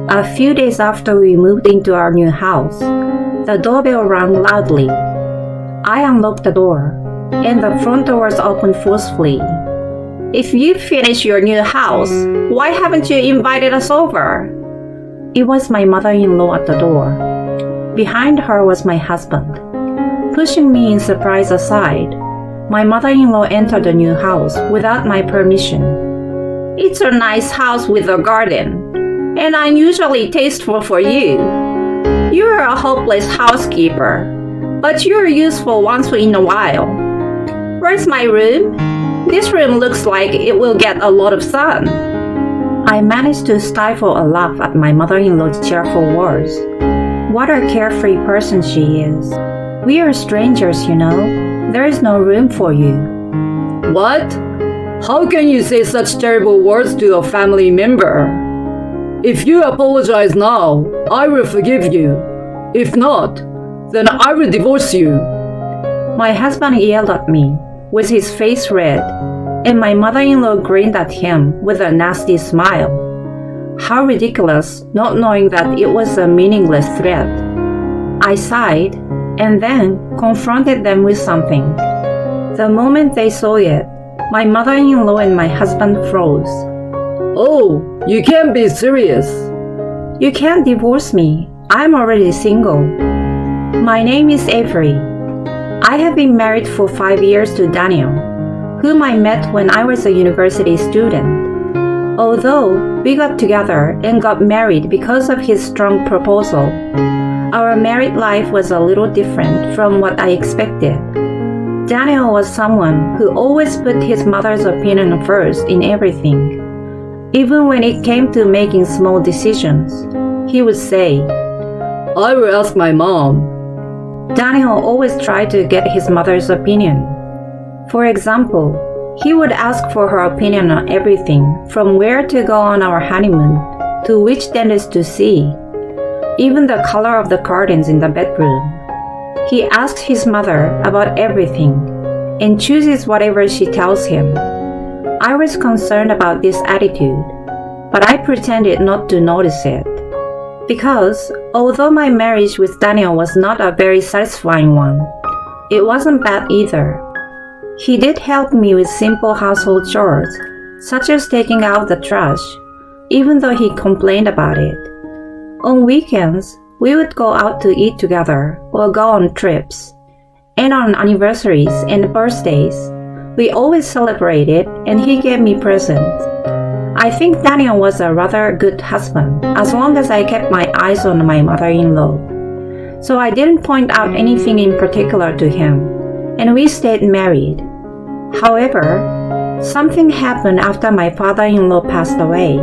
A few days after we moved into our new house, the doorbell rang loudly. I unlocked the door, and the front doors opened forcefully. "If you finished your new house, why haven't you invited us over?" It was my mother-in-law at the door. Behind her was my husband. Pushing me in surprise aside, my mother-in-law entered the new house without my permission. "It's a nice house with a garden, and unusually tasteful for you. You're a hopeless housekeeper, but you're useful once in a while. Where's my room? This room looks like it will get a lot of sun." I managed to stifle a laugh at my mother-in-law's cheerful words. What a carefree person she is. "We are strangers, you know. There is no room for you." What? How can you say such terrible words to a family member? If you apologize now, I will forgive you. If not, then I will divorce you. My husband yelled at me, with his face red, and my mother-in-law grinned at him with a nasty smile. How ridiculous, not knowing that it was a meaningless threat. I sighed, and then confronted them with something. The moment they saw it, my mother-in-law and my husband froze. Oh, you can't be serious. "You can't divorce me. I'm already single." My name is Avery. I have been married for 5 years to Daniel, whom I met when I was a university student. Although we got together and got married because of his strong proposal, our married life was a little different from what I expected. Daniel was someone who always put his mother's opinion first in everything. Even when it came to making small decisions, he would say, I will ask my mom. Daniel always tried to get his mother's opinion. For example, he would ask for her opinion on everything from where to go on our honeymoon to which dentist to see, even the color of the curtains in the bedroom. He asks his mother about everything and chooses whatever she tells him. I was concerned about this attitude, but I pretended not to notice it. Because although my marriage with Daniel was not a very satisfying one, it wasn't bad either. He did help me with simple household chores, such as taking out the trash, even though he complained about it. On weekends, we would go out to eat together or go on trips. And on anniversaries and birthdays, we always celebrated and he gave me presents. I think Daniel was a rather good husband as long as I kept my eyes on my mother-in-law. So I didn't point out anything in particular to him, and we stayed married. However, something happened after my father-in-law passed away.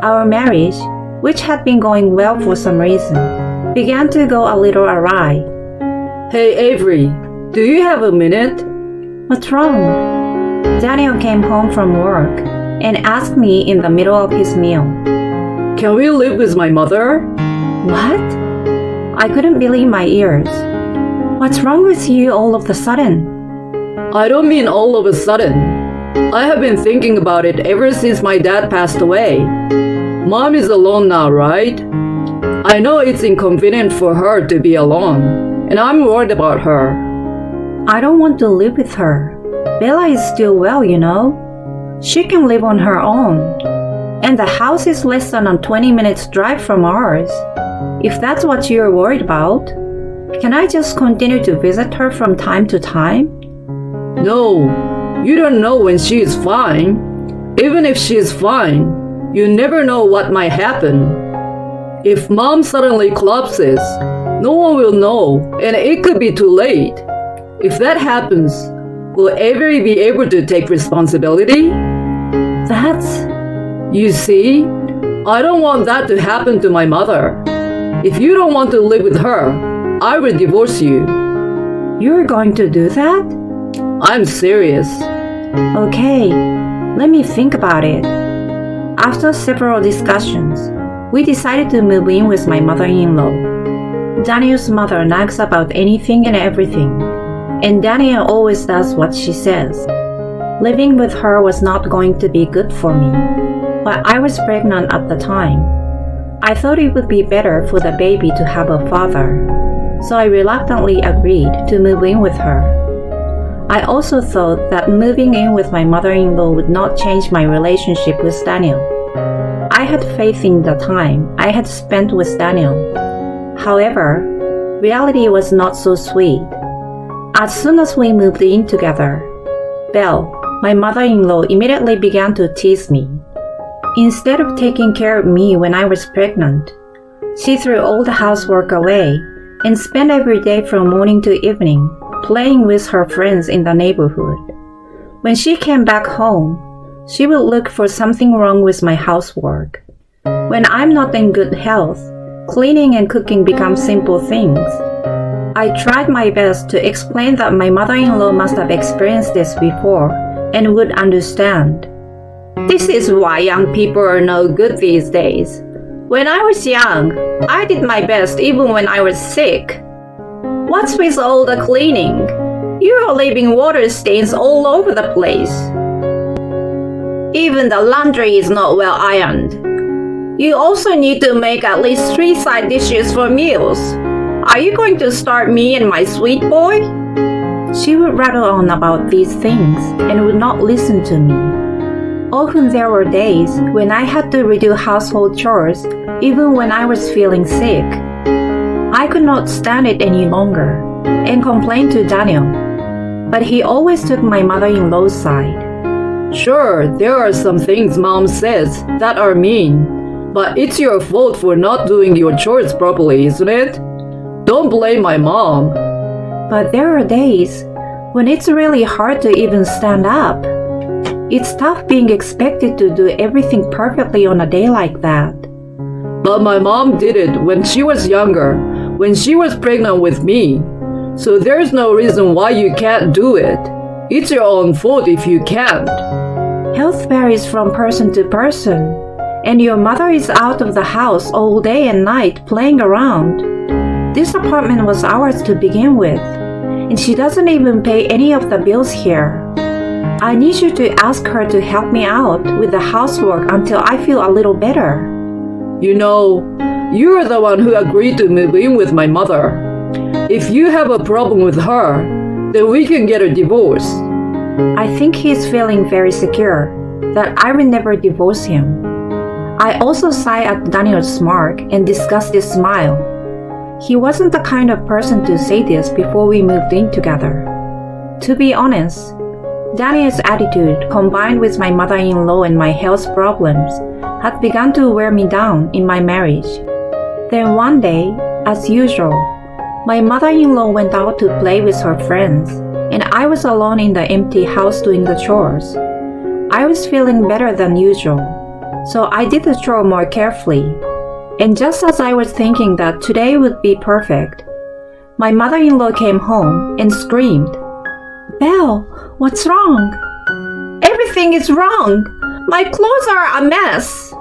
Our marriage, which had been going well for some reason, began to go a little awry. Hey Avery, do you have a minute? What's wrong? Daniel came home from work and asked me in the middle of his meal. Can we live with my mother? What? I couldn't believe my ears. What's wrong with you all of a sudden? I don't mean all of a sudden. I have been thinking about it ever since my dad passed away. Mom is alone now, right? I know it's inconvenient for her to be alone, and I'm worried about her. I don't want to live with her. Bella is still well, you know. She can live on her own. And the house is less than a 20 minutes drive from ours. If that's what you're worried about, can I just continue to visit her from time to time? No, you don't know when she is fine. Even if she is fine, you never know what might happen. If mom suddenly collapses, no one will know, and it could be too late. If that happens, will Avery be able to take responsibility? You see, I don't want that to happen to my mother. If you don't want to live with her, I will divorce you. You're going to do that? I'm serious. Okay, let me think about it. After several discussions, we decided to move in with my mother-in-law. Daniel's mother nags about anything and everything, and Daniel always does what she says. Living with her was not going to be good for me, but I was pregnant at the time. I thought it would be better for the baby to have a father, so I reluctantly agreed to move in with her. I also thought that moving in with my mother-in-law would not change my relationship with Daniel. I had faith in the time I had spent with Daniel. However, reality was not so sweet. As soon as we moved in together, Belle, my mother-in-law, immediately began to tease me. Instead of taking care of me when I was pregnant, she threw all the housework away and spent every day from morning to evening playing with her friends in the neighborhood. When she came back home, she would look for something wrong with my housework. When I'm not in good health, cleaning and cooking become simple things. I tried my best to explain that my mother-in-law must have experienced this before and would understand. This is why young people are no good these days. When I was young, I did my best even when I was sick. What's with all the cleaning? You are leaving water stains all over the place. Even the laundry is not well ironed. You also need to make at least 3 side dishes for meals. Are you going to start me and my sweet boy? She would rattle on about these things and would not listen to me. Often there were days when I had to redo household chores even when I was feeling sick. I could not stand it any longer and complained to Daniel, but he always took my mother-in-law's side. Sure, there are some things Mom says that are mean, but it's your fault for not doing your chores properly, isn't it? Don't blame my mom. But there are days when it's really hard to even stand up. It's tough being expected to do everything perfectly on a day like that. But my mom did it when she was younger, when she was pregnant with me. So there's no reason why you can't do it. It's your own fault if you can't. Health varies from person to person, and your mother is out of the house all day and night playing around. This apartment was ours to begin with, and she doesn't even pay any of the bills here. I need you to ask her to help me out with the housework until I feel a little better. You know, you're the one who agreed to move in with my mother. If you have a problem with her, then we can get a divorce. I think he's feeling very secure that I will never divorce him. I also sighed at Daniel's smirk and disgusted smile. He wasn't the kind of person to say this before we moved in together. To be honest, Daniel's attitude, combined with my mother-in-law and my health problems, had begun to wear me down in my marriage. Then one day, as usual, my mother-in-law went out to play with her friends, and I was alone in the empty house doing the chores. I was feeling better than usual, so I did the chore more carefully. And just as I was thinking that today would be perfect, my mother-in-law came home and screamed, "Belle, what's wrong?" "Everything is wrong. My clothes are a mess."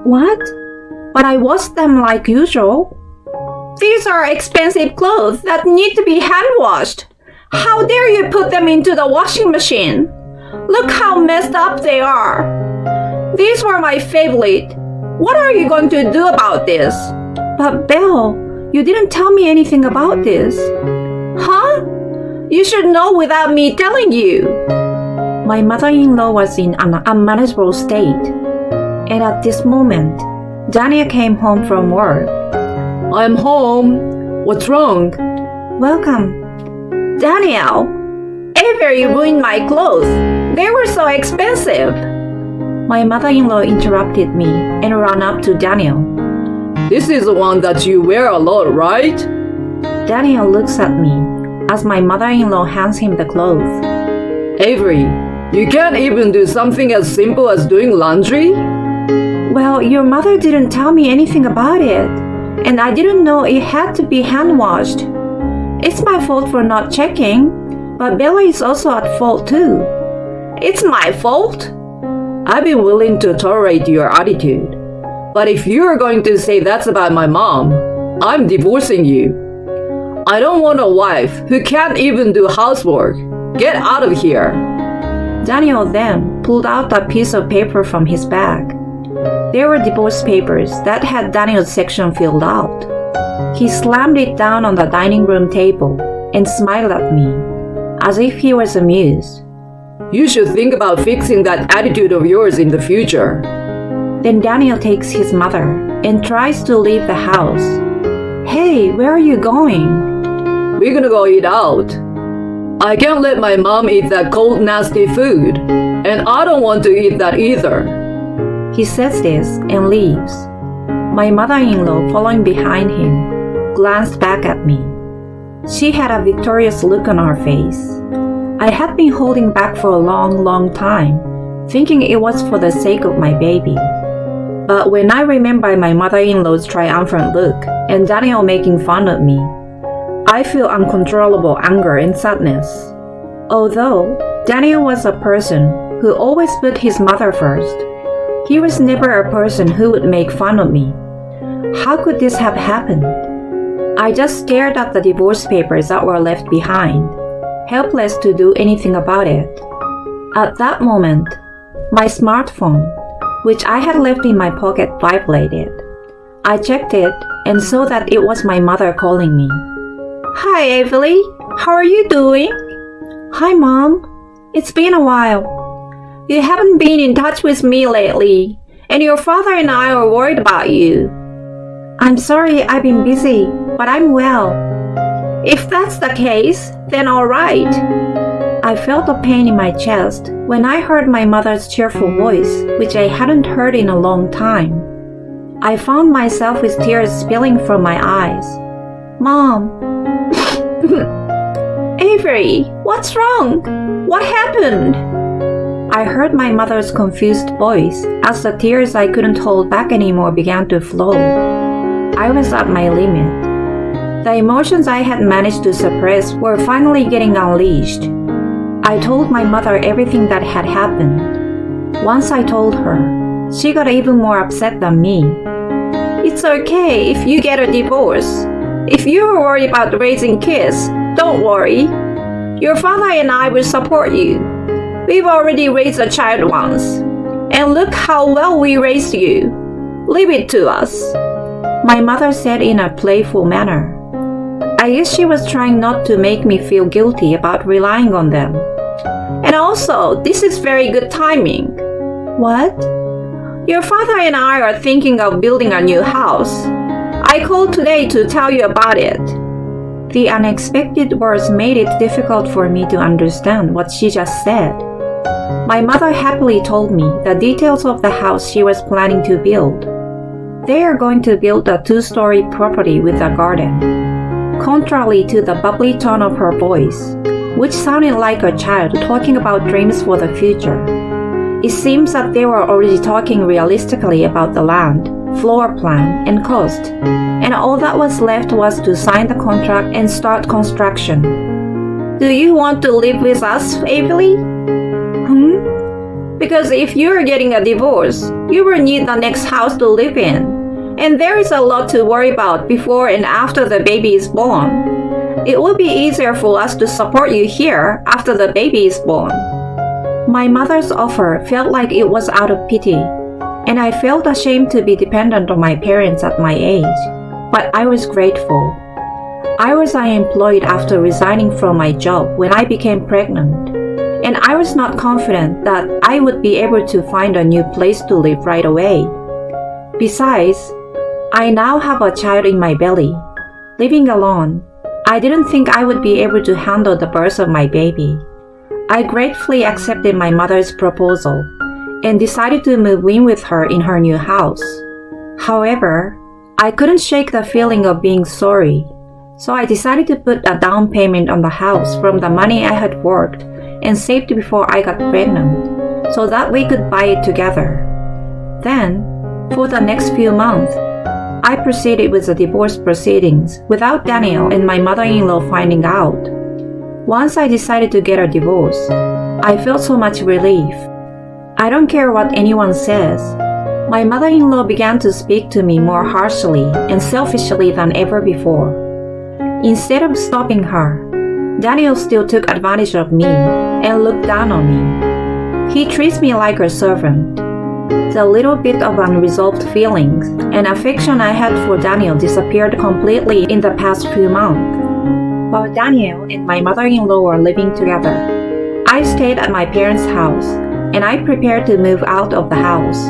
"What?" "But I washed them like usual." "These are expensive clothes that need to be hand-washed. How dare you put them into the washing machine? Look how messed up they are. These were my favorite. What are you going to do about this?" "But Belle, you didn't tell me anything about this." "Huh? You should know without me telling you." My mother-in-law was in an unmanageable state, and at this moment, Daniel came home from work. I'm home. What's wrong? "Welcome." "Daniel, Avery ruined my clothes. They were so expensive." My mother-in-law interrupted me and ran up to Daniel. This is the one that you wear a lot, right? Daniel looks at me as my mother-in-law hands him the clothes. Avery, you can't even do something as simple as doing laundry? "Well, your mother didn't tell me anything about it, and I didn't know it had to be hand-washed. It's my fault for not checking, but Bella is also at fault too." "It's my fault?" I've been willing to tolerate your attitude. But if you're going to say that's about my mom, I'm divorcing you. I don't want a wife who can't even do housework. Get out of here. Daniel then pulled out a piece of paper from his bag. There were divorce papers that had Daniel's section filled out. He slammed it down on the dining room table and smiled at me, as if he was amused. You should think about fixing that attitude of yours in the future. Then Daniel takes his mother and tries to leave the house. Hey, where are you going? We're gonna go eat out. I can't let my mom eat that cold, nasty food, and I don't want to eat that either. He says this and leaves. My mother-in-law, following behind him, glanced back at me. She had a victorious look on her face. I had been holding back for a long time, thinking it was for the sake of my baby. But when I remember my mother-in-law's triumphant look and Daniel making fun of me, I feel uncontrollable anger and sadness. Although Daniel was a person who always put his mother first, he was never a person who would make fun of me. How could this have happened? I just stared at the divorce papers that were left behind, helpless to do anything about it. At that moment, my smartphone, which I had left in my pocket, vibrated. I checked it and saw that it was my mother calling me. Hi, Avery. How are you doing? Hi, Mom. It's been a while. You haven't been in touch with me lately, and your father and I are worried about you. I'm sorry I've been busy, but I'm well. If that's the case, then all right. I felt a pain in my chest when I heard my mother's cheerful voice, which I hadn't heard in a long time. I found myself with tears spilling from my eyes. Mom. Avery, what's wrong? What happened? I heard my mother's confused voice as the tears I couldn't hold back anymore began to flow. I was at my limit. The emotions I had managed to suppress were finally getting unleashed. I told my mother everything that had happened. Once I told her, she got even more upset than me. It's okay if you get a divorce. If you're worried about raising kids, don't worry. Your father and I will support you. We've already raised a child once. And look how well we raised you. Leave it to us. My mother said in a playful manner. I guess she was trying not to make me feel guilty about relying on them. And also, this is very good timing. What? Your father and I are thinking of building a new house. I called today to tell you about it. The unexpected words made it difficult for me to understand what she just said. My mother happily told me the details of the house she was planning to build. They are going to build a 2-story property with a garden. Contrary to the bubbly tone of her voice, which sounded like a child talking about dreams for the future, it seems that they were already talking realistically about the land, floor plan, and cost, and all that was left was to sign the contract and start construction. Do you want to live with us, Avery? Because if you're getting a divorce, you will need the next house to live in. And there is a lot to worry about before and after the baby is born. It will be easier for us to support you here after the baby is born. My mother's offer felt like it was out of pity, and I felt ashamed to be dependent on my parents at my age, but I was grateful. I was unemployed after resigning from my job when I became pregnant, and I was not confident that I would be able to find a new place to live right away. Besides, I now have a child in my belly. Living alone, I didn't think I would be able to handle the birth of my baby. I gratefully accepted my mother's proposal and decided to move in with her in her new house. However, I couldn't shake the feeling of being sorry, so I decided to put a down payment on the house from the money I had worked and saved before I got pregnant, so that we could buy it together. Then, for the next few months, I proceeded with the divorce proceedings without Daniel and my mother-in-law finding out. Once I decided to get a divorce, I felt so much relief. I don't care what anyone says. My mother-in-law began to speak to me more harshly and selfishly than ever before. Instead of stopping her, Daniel still took advantage of me and looked down on me. He treats me like a servant. The little bit of unresolved feelings and affection I had for Daniel disappeared completely in the past few months. While Daniel and my mother-in-law were living together, I stayed at my parents' house and I prepared to move out of the house.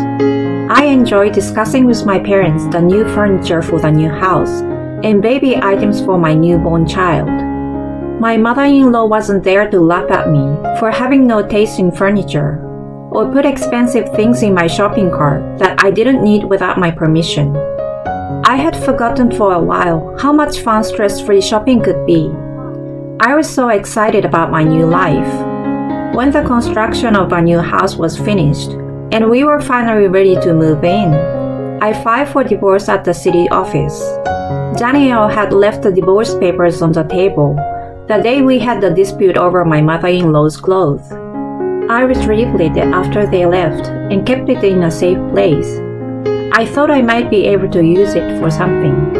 I enjoyed discussing with my parents the new furniture for the new house and baby items for my newborn child. My mother-in-law wasn't there to laugh at me for having no taste in furniture or put expensive things in my shopping cart that I didn't need without my permission. I had forgotten for a while how much fun stress-free shopping could be. I was so excited about my new life. When the construction of our new house was finished and we were finally ready to move in, I filed for divorce at the city office. Daniel had left the divorce papers on the table the day we had the dispute over my mother-in-law's clothes. I retrieved it after they left and kept it in a safe place. I thought I might be able to use it for something.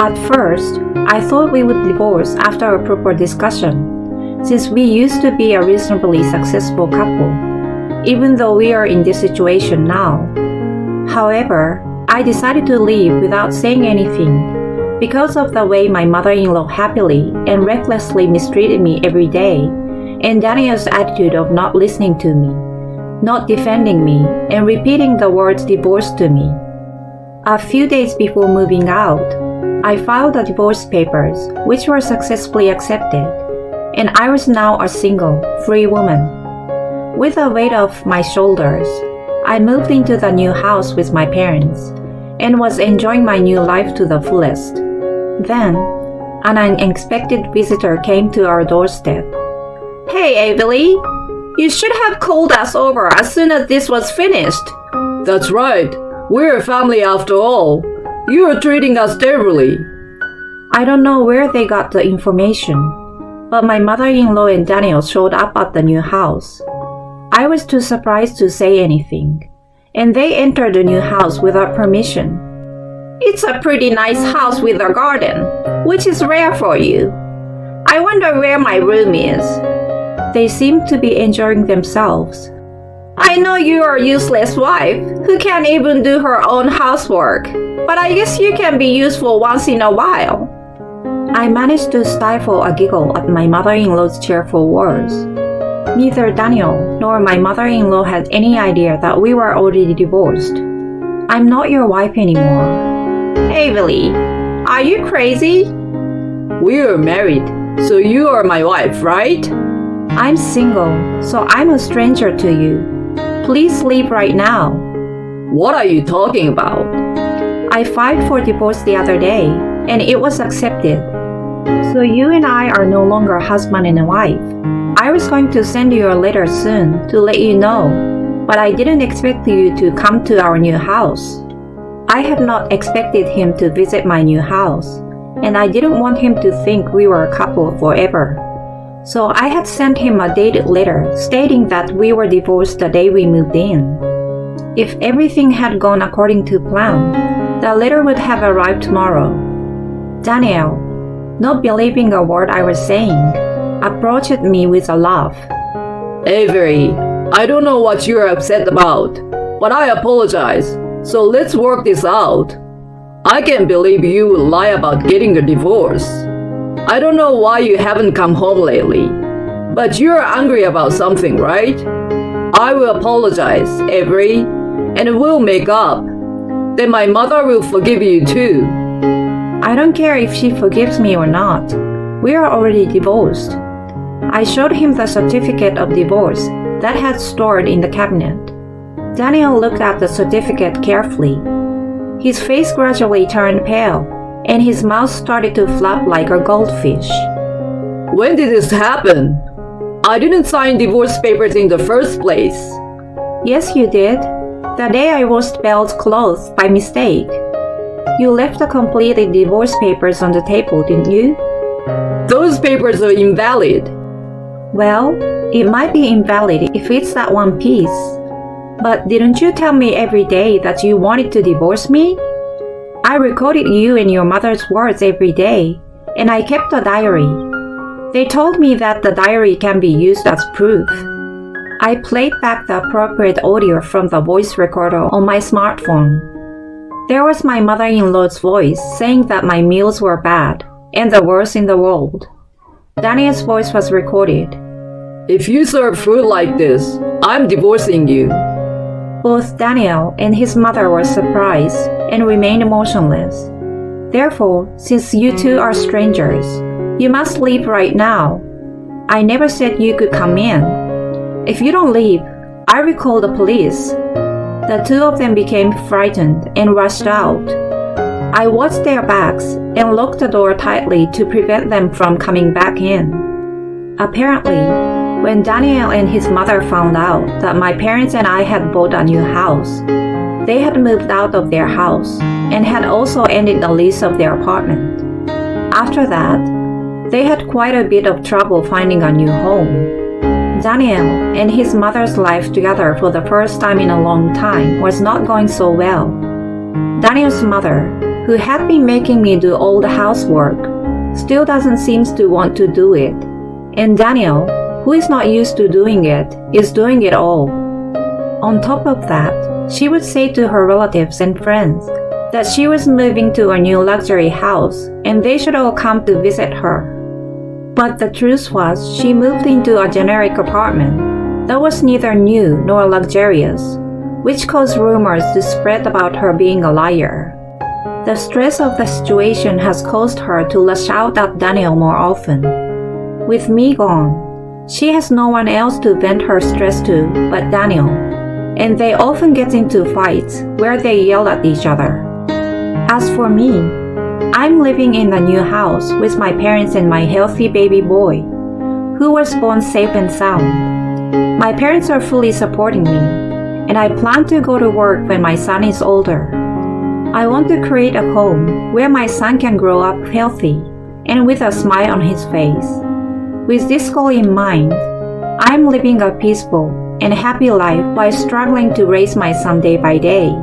At first, I thought we would divorce after a proper discussion, since we used to be a reasonably successful couple, even though we are in this situation now. However, I decided to leave without saying anything because of the way my mother-in-law happily and recklessly mistreated me every day, and Daniel's attitude of not listening to me, not defending me, and repeating the words divorce to me. A few days before moving out, I filed the divorce papers, which were successfully accepted, and I was now a single, free woman. With the weight off my shoulders, I moved into the new house with my parents and was enjoying my new life to the fullest. Then, an unexpected visitor came to our doorstep. "Hey, Avery, you should have called us over as soon as this was finished." That's right. We're a family after all. You're treating us terribly. I don't know where they got the information, but my mother-in-law and Daniel showed up at the new house. I was too surprised to say anything, and they entered the new house without permission. "It's a pretty nice house with a garden, which is rare for you. I wonder where my room is." They seemed to be enjoying themselves. "I know you're a useless wife who can't even do her own housework, but I guess you can be useful once in a while." I managed to stifle a giggle at my mother-in-law's cheerful words. Neither Daniel nor my mother-in-law had any idea that we were already divorced. "I'm not your wife anymore." "Avery, are you crazy?" We're married, so you are my wife, right? "I'm single, so I'm a stranger to you. Please leave right now." What are you talking about? I filed for divorce the other day, and it was accepted. So you and I are no longer husband and wife. I was going to send you a letter soon to let you know, but I didn't expect you to come to our new house. I had not expected him to visit my new house, and I didn't want him to think we were a couple forever. So I had sent him a dated letter stating that we were divorced the day we moved in. If everything had gone according to plan, the letter would have arrived tomorrow. Daniel, not believing a word I was saying, approached me with a laugh. Avery, I don't know what you're upset about, but I apologize. So let's work this out. I can't believe you would lie about getting a divorce. I don't know why you haven't come home lately, but you're angry about something, right? I will apologize, Avery, and we'll make up. Then my mother will forgive you too. I don't care if she forgives me or not. We are already divorced. I showed him the certificate of divorce that had stored in the cabinet. Daniel looked at the certificate carefully. His face gradually turned pale, and his mouth started to flap like a goldfish. When did this happen? I didn't sign divorce papers in the first place. Yes, you did. The day I washed Belle's clothes by mistake. You left the completed divorce papers on the table, didn't you? Those papers are invalid. Well, it might be invalid if it's that one piece. But didn't you tell me every day that you wanted to divorce me? I recorded you and your mother's words every day, and I kept a diary. They told me that the diary can be used as proof. I played back the appropriate audio from the voice recorder on my smartphone. There was my mother-in-law's voice saying that my meals were bad and the worst in the world. Daniel's voice was recorded. If you serve food like this, I'm divorcing you. Both Daniel and his mother were surprised and remained motionless. Therefore, since you two are strangers, you must leave right now. I never said you could come in. If you don't leave, I will call the police. The two of them became frightened and rushed out. I watched their backs and locked the door tightly to prevent them from coming back in. Apparently, when Daniel and his mother found out that my parents and I had bought a new house, they had moved out of their house and had also ended the lease of their apartment. After that, they had quite a bit of trouble finding a new home. Daniel and his mother's life together for the first time in a long time was not going so well. Daniel's mother, who had been making me do all the housework, still doesn't seem to want to do it. And Daniel, who is not used to doing it, is doing it all. On top of that, she would say to her relatives and friends that she was moving to a new luxury house and they should all come to visit her. But the truth was she moved into a generic apartment that was neither new nor luxurious, which caused rumors to spread about her being a liar. The stress of the situation has caused her to lash out at Daniel more often. With me gone, she has no one else to vent her stress to but Daniel, and they often get into fights where they yell at each other. As for me, I'm living in a new house with my parents and my healthy baby boy, who was born safe and sound. My parents are fully supporting me, and I plan to go to work when my son is older. I want to create a home where my son can grow up healthy and with a smile on his face. With this goal in mind, I'm living a peaceful and happy life while struggling to raise my son day by day.